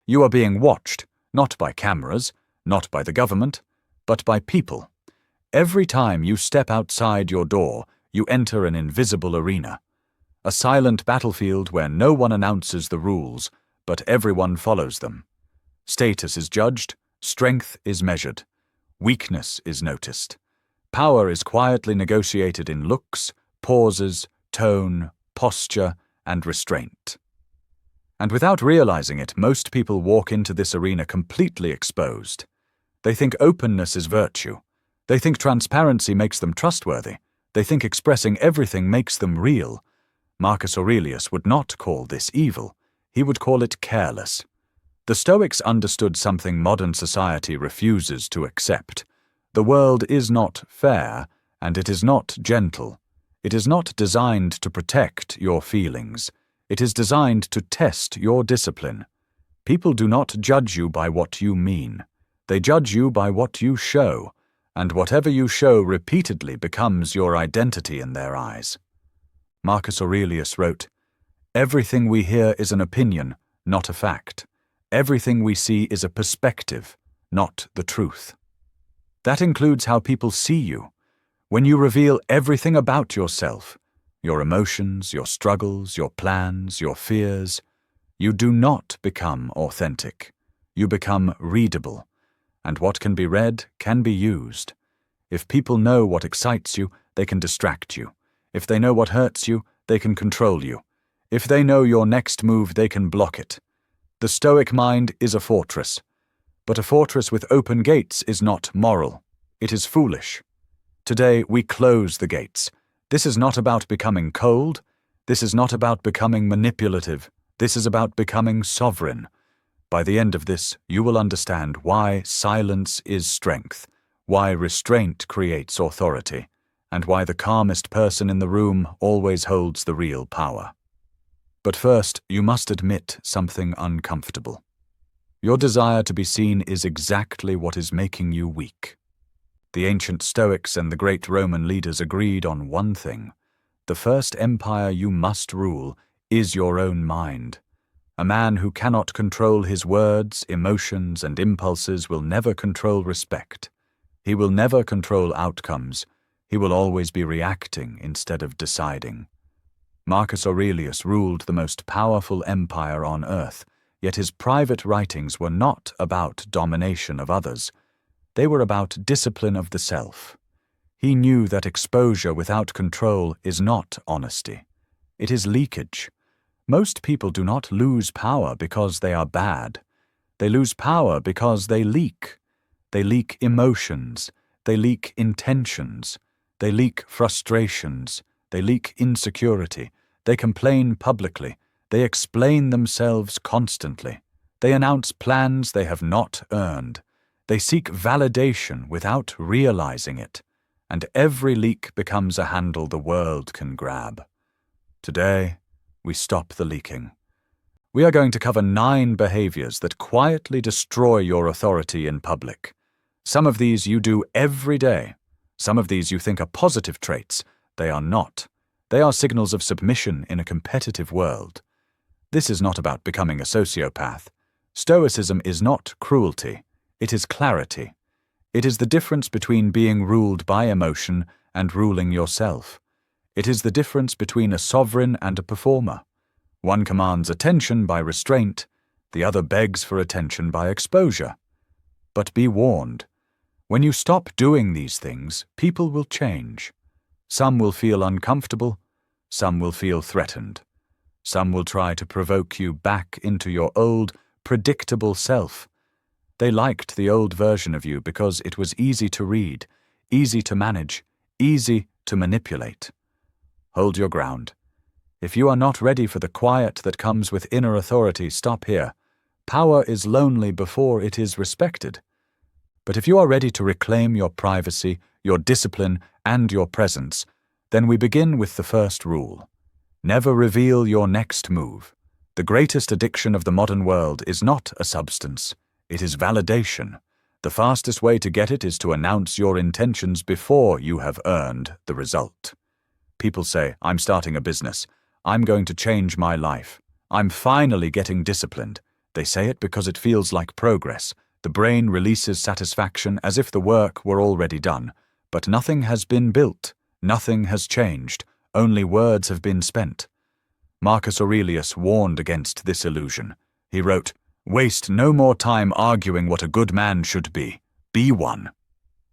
You are being watched, not by cameras, not by the government, but by people. Every time you step outside your door, you enter an invisible arena. A silent battlefield where no one announces the rules, but everyone follows them. Status is judged, strength is measured, weakness is noticed. Power is quietly negotiated in looks, pauses, tone, posture, and restraint. And without realizing it, most people walk into this arena completely exposed. They think openness is virtue. They think transparency makes them trustworthy. They think expressing everything makes them real. Marcus Aurelius would not call this evil. He would call it careless. The Stoics understood something modern society refuses to accept. The world is not fair, and it is not gentle. It is not designed to protect your feelings. It is designed to test your discipline. People do not judge you by what you mean. They judge you by what you show, and whatever you show repeatedly becomes your identity in their eyes. Marcus Aurelius wrote, "Everything we hear is an opinion, not a fact. Everything we see is a perspective, not the truth." That includes how people see you. When you reveal everything about yourself, your emotions, your struggles, your plans, your fears, you do not become authentic. You become readable, and what can be read can be used. If people know what excites you, they can distract you. If they know what hurts you, they can control you. If they know your next move, they can block it. The Stoic mind is a fortress, but a fortress with open gates is not moral. It is foolish. Today, we close the gates. This is not about becoming cold. This is not about becoming manipulative. This is about becoming sovereign. By the end of this, you will understand why silence is strength, why restraint creates authority, and why the calmest person in the room always holds the real power. But first, you must admit something uncomfortable. Your desire to be seen is exactly what is making you weak. The ancient Stoics and the great Roman leaders agreed on one thing. The first empire you must rule is your own mind. A man who cannot control his words, emotions, and impulses will never control respect. He will never control outcomes. He will always be reacting instead of deciding. Marcus Aurelius ruled the most powerful empire on earth, yet his private writings were not about domination of others. They were about discipline of the self. He knew that exposure without control is not honesty. It is leakage. Most people do not lose power because they are bad. They lose power because they leak. They leak emotions. They leak intentions. They leak frustrations. They leak insecurity. They complain publicly. They explain themselves constantly. They announce plans they have not earned. They seek validation without realizing it, and every leak becomes a handle the world can grab. Today, we stop the leaking. We are going to cover 9 behaviors that quietly destroy your authority in public. Some of these you do every day. Some of these you think are positive traits. They are not. They are signals of submission in a competitive world. This is not about becoming a sociopath. Stoicism is not cruelty. It is clarity. It is the difference between being ruled by emotion and ruling yourself. It is the difference between a sovereign and a performer. One commands attention by restraint, the other begs for attention by exposure. But be warned, when you stop doing these things, people will change. Some will feel uncomfortable, some will feel threatened. Some will try to provoke you back into your old, predictable self. They liked the old version of you because it was easy to read, easy to manage, easy to manipulate. Hold your ground. If you are not ready for the quiet that comes with inner authority, stop here. Power is lonely before it is respected. But if you are ready to reclaim your privacy, your discipline, and your presence, then we begin with the first rule. Never reveal your next move. The greatest addiction of the modern world is not a substance. It is validation. The fastest way to get it is to announce your intentions before you have earned the result. People say, I'm starting a business. I'm going to change my life. I'm finally getting disciplined. They say it because it feels like progress. The brain releases satisfaction as if the work were already done. But nothing has been built. Nothing has changed. Only words have been spent. Marcus Aurelius warned against this illusion. He wrote, "Waste no more time arguing what a good man should be. Be one."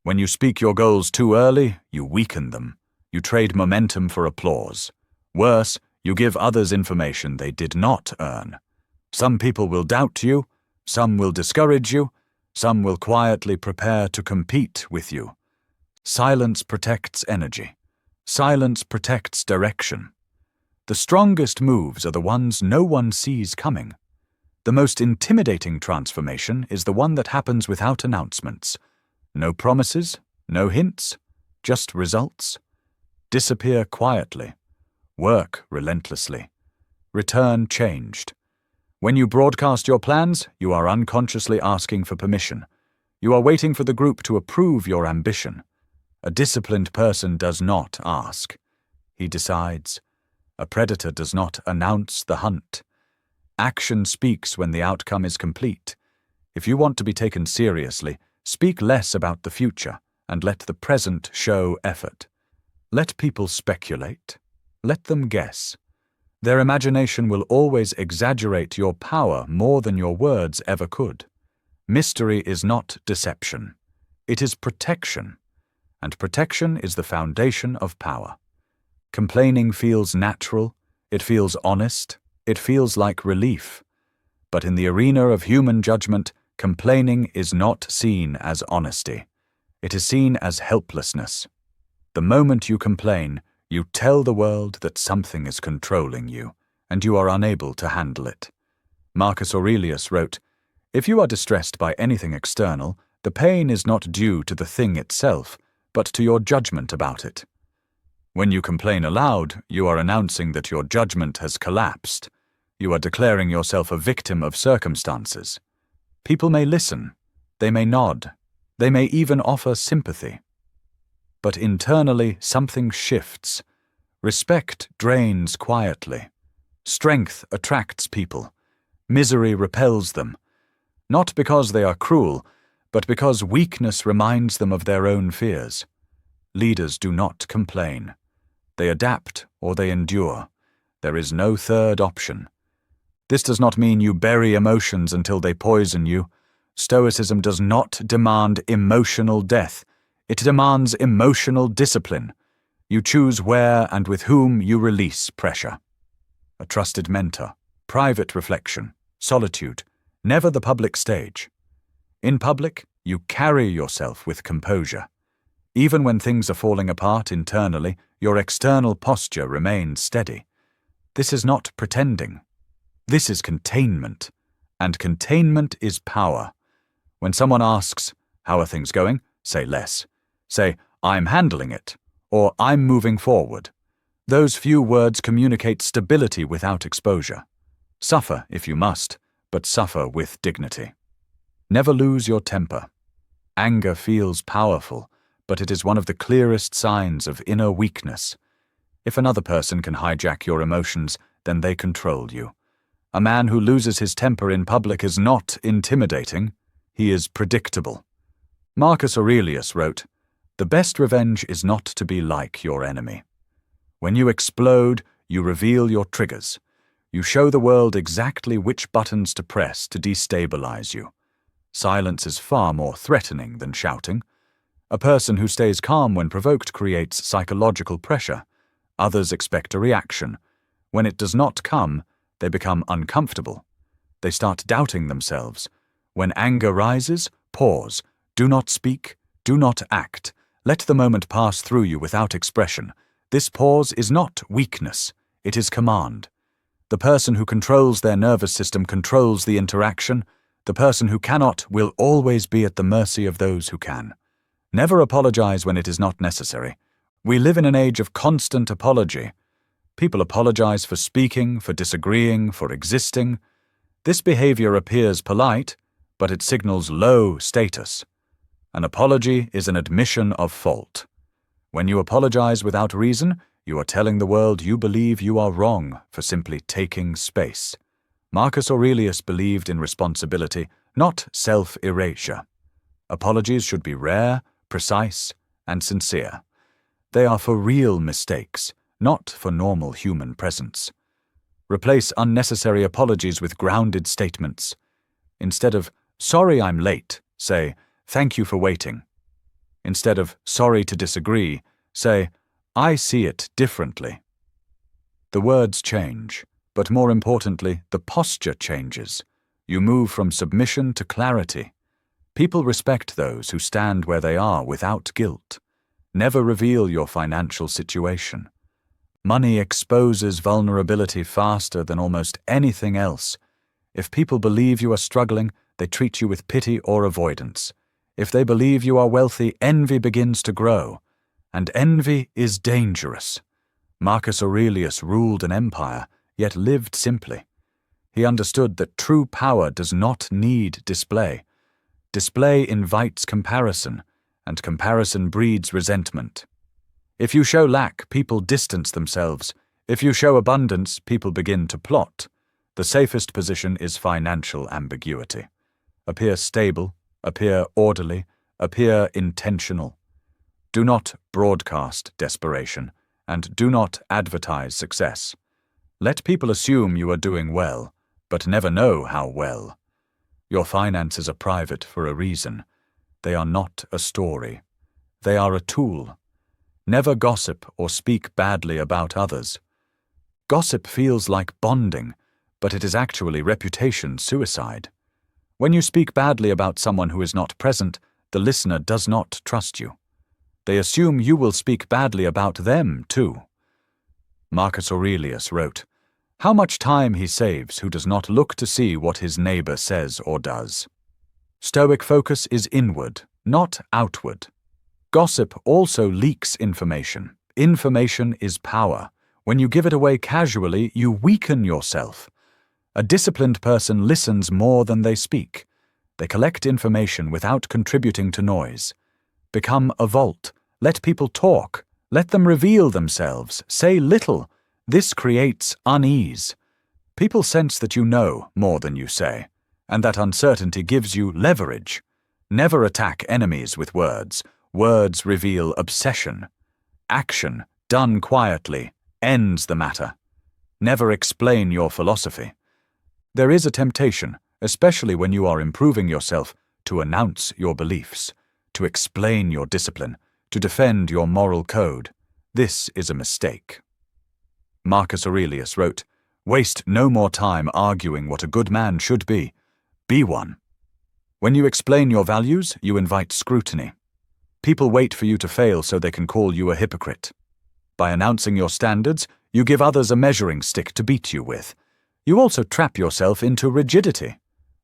When you speak your goals too early, you weaken them. You trade momentum for applause. Worse, you give others information they did not earn. Some people will doubt you, some will discourage you, some will quietly prepare to compete with you. Silence protects energy. Silence protects direction. The strongest moves are the ones no one sees coming. The most intimidating transformation is the one that happens without announcements. No promises, no hints, just results. Disappear quietly. Work relentlessly. Return changed. When you broadcast your plans, you are unconsciously asking for permission. You are waiting for the group to approve your ambition. A disciplined person does not ask. He decides. A predator does not announce the hunt. Action speaks when the outcome is complete. If you want to be taken seriously, speak less about the future and let the present show effort. Let people speculate. Let them guess. Their imagination will always exaggerate your power more than your words ever could. Mystery is not deception. It is protection. And protection is the foundation of power. Complaining feels natural, it feels honest, it feels like relief. But in the arena of human judgment, complaining is not seen as honesty. It is seen as helplessness. The moment you complain, you tell the world that something is controlling you, and you are unable to handle it. Marcus Aurelius wrote, "If you are distressed by anything external, the pain is not due to the thing itself, but to your judgment about it." When you complain aloud, you are announcing that your judgment has collapsed. You are declaring yourself a victim of circumstances. People may listen, they may nod, they may even offer sympathy. But internally something shifts. Respect drains quietly. Strength attracts people. Misery repels them. Not because they are cruel, but because weakness reminds them of their own fears. Leaders do not complain. They adapt or they endure. There is no third option. This does not mean you bury emotions until they poison you. Stoicism does not demand emotional death. It demands emotional discipline. You choose where and with whom you release pressure. A trusted mentor, private reflection, solitude, never the public stage. In public, you carry yourself with composure. Even when things are falling apart internally, your external posture remains steady. This is not pretending. This is containment. And containment is power. When someone asks, "How are things going?" say less. Say, "I'm handling it," or "I'm moving forward." Those few words communicate stability without exposure. Suffer if you must, but suffer with dignity. Never lose your temper. Anger feels powerful, but it is one of the clearest signs of inner weakness. If another person can hijack your emotions, then they control you. A man who loses his temper in public is not intimidating, he is predictable. Marcus Aurelius wrote, "The best revenge is not to be like your enemy." When you explode, you reveal your triggers. You show the world exactly which buttons to press to destabilize you. Silence is far more threatening than shouting. A person who stays calm when provoked creates psychological pressure. Others expect a reaction. When it does not come, they become uncomfortable. They start doubting themselves. When anger rises, pause. Do not speak. Do not act. Let the moment pass through you without expression. This pause is not weakness. It is command. The person who controls their nervous system controls the interaction. The person who cannot will always be at the mercy of those who can. Never apologize when it is not necessary. We live in an age of constant apology. People apologize for speaking, for disagreeing, for existing. This behavior appears polite, but it signals low status. An apology is an admission of fault. When you apologize without reason, you are telling the world you believe you are wrong for simply taking space. Marcus Aurelius believed in responsibility, not self-erasure. Apologies should be rare, precise, and sincere. They are for real mistakes, not for normal human presence. Replace unnecessary apologies with grounded statements. Instead of, "Sorry I'm late," say, "Thank you for waiting." Instead of, "Sorry to disagree," say, "I see it differently." The words change, but more importantly, the posture changes. You move from submission to clarity. People respect those who stand where they are without guilt. Never reveal your financial situation. Money exposes vulnerability faster than almost anything else. If people believe you are struggling, they treat you with pity or avoidance. If they believe you are wealthy, envy begins to grow. And envy is dangerous. Marcus Aurelius ruled an empire, yet lived simply. He understood that true power does not need display. Display invites comparison, and comparison breeds resentment. If you show lack, people distance themselves. If you show abundance, people begin to plot. The safest position is financial ambiguity. Appear stable, appear orderly, appear intentional. Do not broadcast desperation, and do not advertise success. Let people assume you are doing well, but never know how well. Your finances are private for a reason. They are not a story. They are a tool. Never gossip or speak badly about others. Gossip feels like bonding, but it is actually reputation suicide. When you speak badly about someone who is not present, the listener does not trust you. They assume you will speak badly about them too. Marcus Aurelius wrote, "How much time he saves who does not look to see what his neighbor says or does." Stoic focus is inward, not outward. Gossip also leaks information. Information is power. When you give it away casually, you weaken yourself. A disciplined person listens more than they speak. They collect information without contributing to noise. Become a vault. Let people talk. Let them reveal themselves. Say little. This creates unease. People sense that you know more than you say, and that uncertainty gives you leverage. Never attack enemies with words. Words reveal obsession. Action, done quietly, ends the matter. Never explain your philosophy. There is a temptation, especially when you are improving yourself, to announce your beliefs, to explain your discipline, to defend your moral code. This is a mistake. Marcus Aurelius wrote, "Waste no more time arguing what a good man should be. Be one." When you explain your values, you invite scrutiny. People wait for you to fail so they can call you a hypocrite. By announcing your standards, you give others a measuring stick to beat you with. You also trap yourself into rigidity.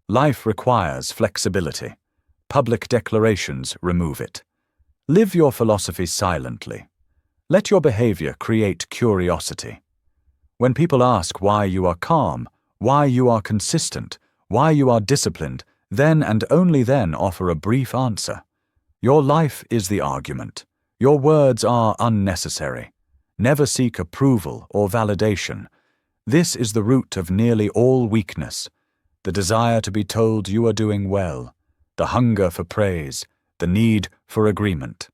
Life requires flexibility. Public declarations remove it. Live your philosophy silently. Let your behavior create curiosity. When people ask why you are calm, why you are consistent, why you are disciplined, then and only then offer a brief answer. Your life is the argument. Your words are unnecessary. Never seek approval or validation. This is the root of nearly all weakness. The desire to be told you are doing well. The hunger for praise. The need for agreement.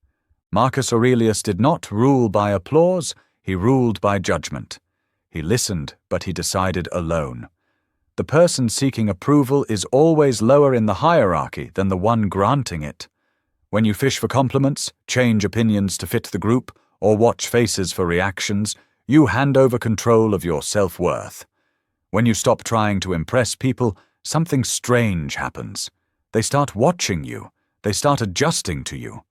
Marcus Aurelius did not rule by applause, he ruled by judgment. He listened, but he decided alone. The person seeking approval is always lower in the hierarchy than the one granting it. When you fish for compliments, change opinions to fit the group, or watch faces for reactions, you hand over control of your self-worth. When you stop trying to impress people, something strange happens. They start watching you. They start adjusting to you.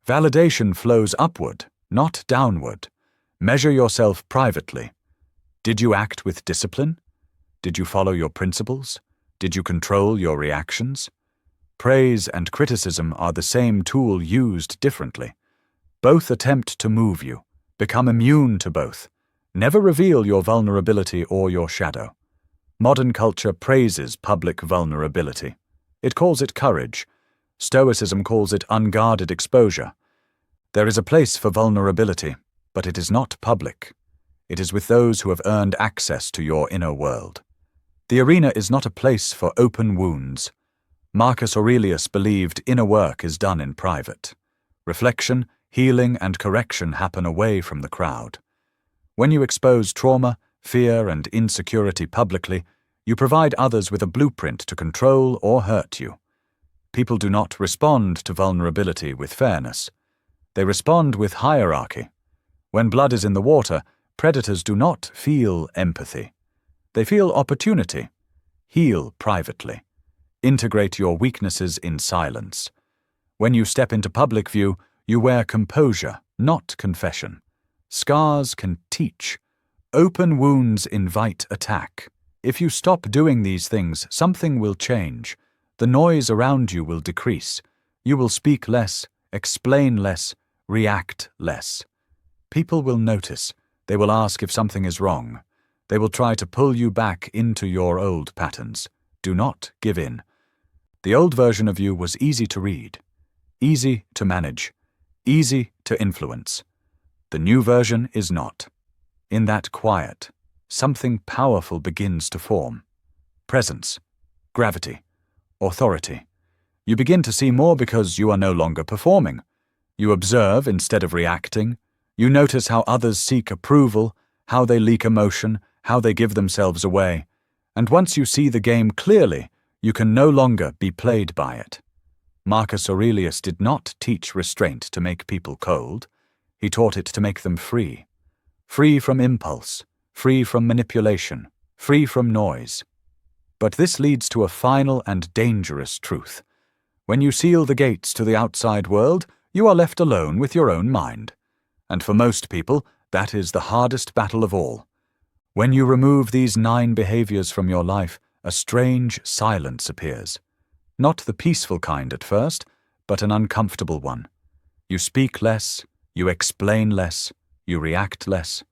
Validation flows upward, not downward. Measure yourself privately. Did you act with discipline? Did you follow your principles? Did you control your reactions? Praise and criticism are the same tool used differently. Both attempt to move you. Become immune to both. Never reveal your vulnerability or your shadow. Modern culture praises public vulnerability. It calls it courage. Stoicism calls it unguarded exposure. There is a place for vulnerability, but it is not public. It is with those who have earned access to your inner world. The arena is not a place for open wounds. Marcus Aurelius believed inner work is done in private. Reflection, healing, and correction happen away from the crowd. When you expose trauma, fear, and insecurity publicly, you provide others with a blueprint to control or hurt you. People do not respond to vulnerability with fairness. They respond with hierarchy. When blood is in the water, predators do not feel empathy. They feel opportunity. Heal privately. Integrate your weaknesses in silence. When you step into public view, you wear composure, not confession. Scars can teach. Open wounds invite attack. If you stop doing these things, something will change. The noise around you will decrease. You will speak less, explain less, react less. People will notice. They will ask if something is wrong. They will try to pull you back into your old patterns. Do not give in. The old version of you was easy to read, easy to manage, easy to influence. The new version is not. In that quiet, something powerful begins to form. Presence, gravity, authority. You begin to see more because you are no longer performing. You observe instead of reacting. You notice how others seek approval, how they leak emotion, how they give themselves away. And once you see the game clearly, you can no longer be played by it. Marcus Aurelius did not teach restraint to make people cold. He taught it to make them free. Free from impulse, free from manipulation, free from noise. But this leads to a final and dangerous truth. When you seal the gates to the outside world, you are left alone with your own mind. And for most people, that is the hardest battle of all. When you remove these 9 behaviors from your life, a strange silence appears. Not the peaceful kind at first, but an uncomfortable one. You speak less, you explain less, you react less.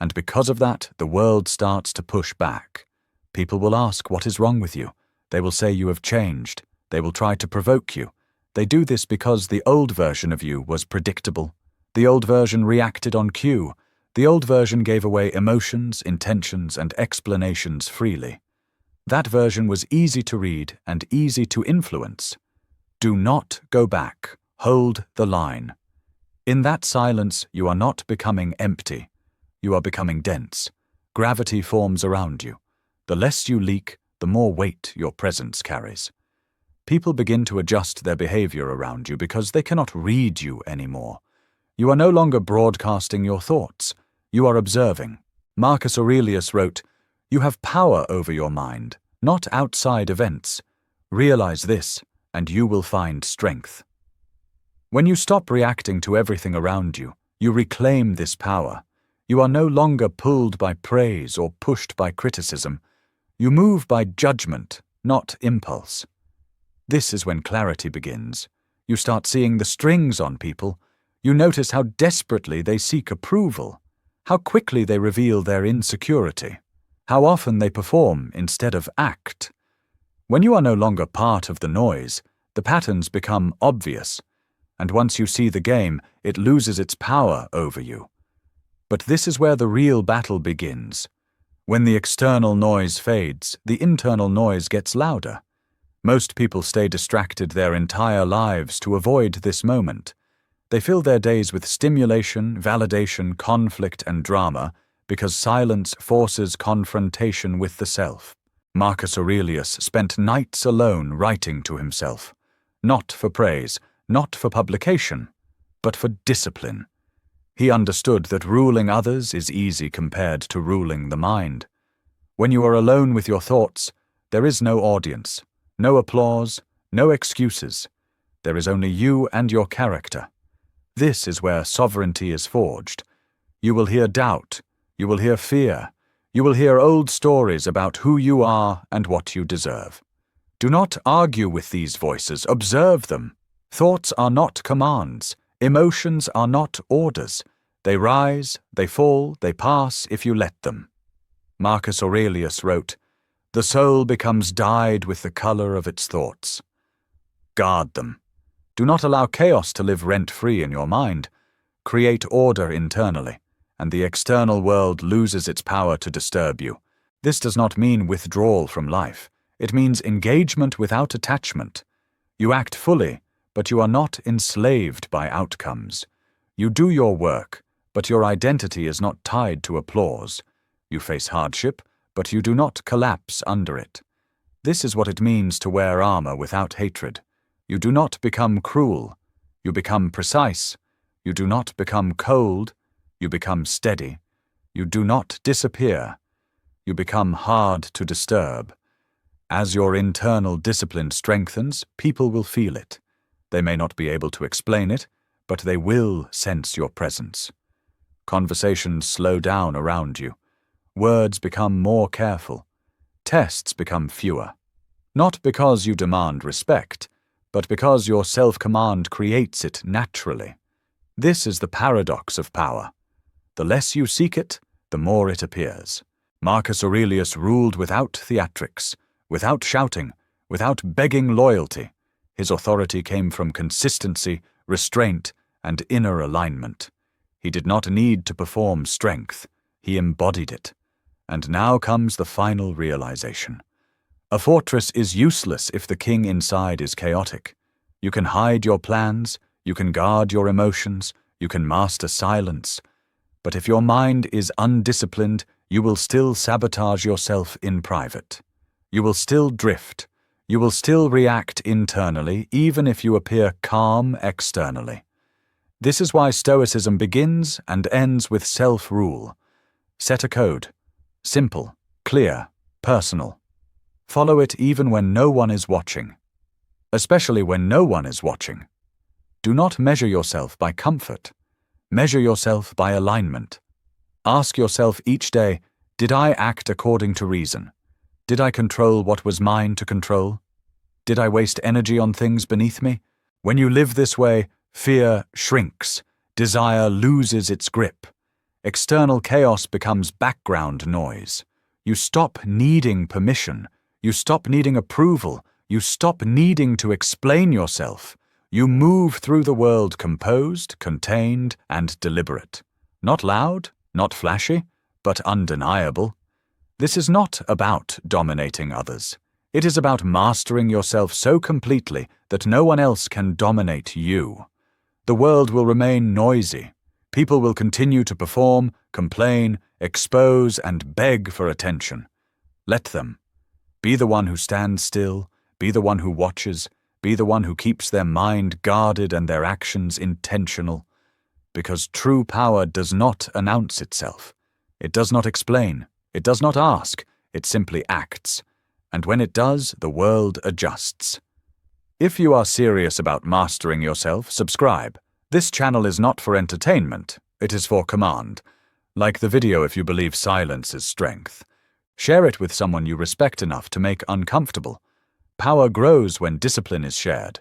And because of that, the world starts to push back. People will ask what is wrong with you. They will say you have changed. They will try to provoke you. They do this because the old version of you was predictable. The old version reacted on cue. The old version gave away emotions, intentions, and explanations freely. That version was easy to read and easy to influence. Do not go back. Hold the line. In that silence, you are not becoming empty. You are becoming dense. Gravity forms around you. The less you leak, the more weight your presence carries. People begin to adjust their behavior around you because they cannot read you anymore. You are no longer broadcasting your thoughts. You are observing. Marcus Aurelius wrote, "You have power over your mind, not outside events. Realize this, and you will find strength." When you stop reacting to everything around you, you reclaim this power. You are no longer pulled by praise or pushed by criticism. You move by judgment, not impulse. This is when clarity begins. You start seeing the strings on people. You notice how desperately they seek approval, how quickly they reveal their insecurity, how often they perform instead of act. When you are no longer part of the noise, the patterns become obvious, and once you see the game, it loses its power over you. But this is where the real battle begins. When the external noise fades, the internal noise gets louder. Most people stay distracted their entire lives to avoid this moment. They fill their days with stimulation, validation, conflict, and drama because silence forces confrontation with the self. Marcus Aurelius spent nights alone writing to himself, not for praise, not for publication, but for discipline. He understood that ruling others is easy compared to ruling the mind. When you are alone with your thoughts, there is no audience, no applause, no excuses. There is only you and your character. This is where sovereignty is forged. You will hear doubt. You will hear fear. You will hear old stories about who you are and what you deserve. Do not argue with these voices. Observe them. Thoughts are not commands. Emotions are not orders. They rise, they fall, they pass if you let them. Marcus Aurelius wrote, "The soul becomes dyed with the color of its thoughts." Guard them. Do not allow chaos to live rent-free in your mind. Create order internally, and the external world loses its power to disturb you. This does not mean withdrawal from life. It means engagement without attachment. You act fully, but you are not enslaved by outcomes. You do your work, but your identity is not tied to applause. You face hardship, but you do not collapse under it. This is what it means to wear armor without hatred. You do not become cruel. You become precise. You do not become cold. You become steady. You do not disappear. You become hard to disturb. As your internal discipline strengthens, people will feel it. They may not be able to explain it, but they will sense your presence. Conversations slow down around you. Words become more careful. Tests become fewer. Not because you demand respect, but because your self-command creates it naturally. This is the paradox of power. The less you seek it, the more it appears. Marcus Aurelius ruled without theatrics, without shouting, without begging loyalty. His authority came from consistency, restraint, and inner alignment. He did not need to perform strength. He embodied it. And now comes the final realization. A fortress is useless if the king inside is chaotic. You can hide your plans, you can guard your emotions, you can master silence. But if your mind is undisciplined, you will still sabotage yourself in private. You will still drift. You will still react internally, even if you appear calm externally. This is why Stoicism begins and ends with self-rule. Set a code. Simple, clear, personal. Follow it even when no one is watching. Especially when no one is watching. Do not measure yourself by comfort. Measure yourself by alignment. Ask yourself each day, did I act according to reason? Did I control what was mine to control? Did I waste energy on things beneath me? When you live this way, fear shrinks. Desire loses its grip. External chaos becomes background noise. You stop needing permission. You stop needing approval. You stop needing to explain yourself. You move through the world composed, contained, and deliberate. Not loud, not flashy, but undeniable. This is not about dominating others. It is about mastering yourself so completely that no one else can dominate you. The world will remain noisy. People will continue to perform, complain, expose, and beg for attention. Let them. Be the one who stands still, be the one who watches, be the one who keeps their mind guarded and their actions intentional. Because true power does not announce itself. It does not explain. It does not ask. It simply acts. And when it does, the world adjusts. If you are serious about mastering yourself, subscribe. This channel is not for entertainment. It is for command. Like the video if you believe silence is strength. Share it with someone you respect enough to make uncomfortable. Power grows when discipline is shared.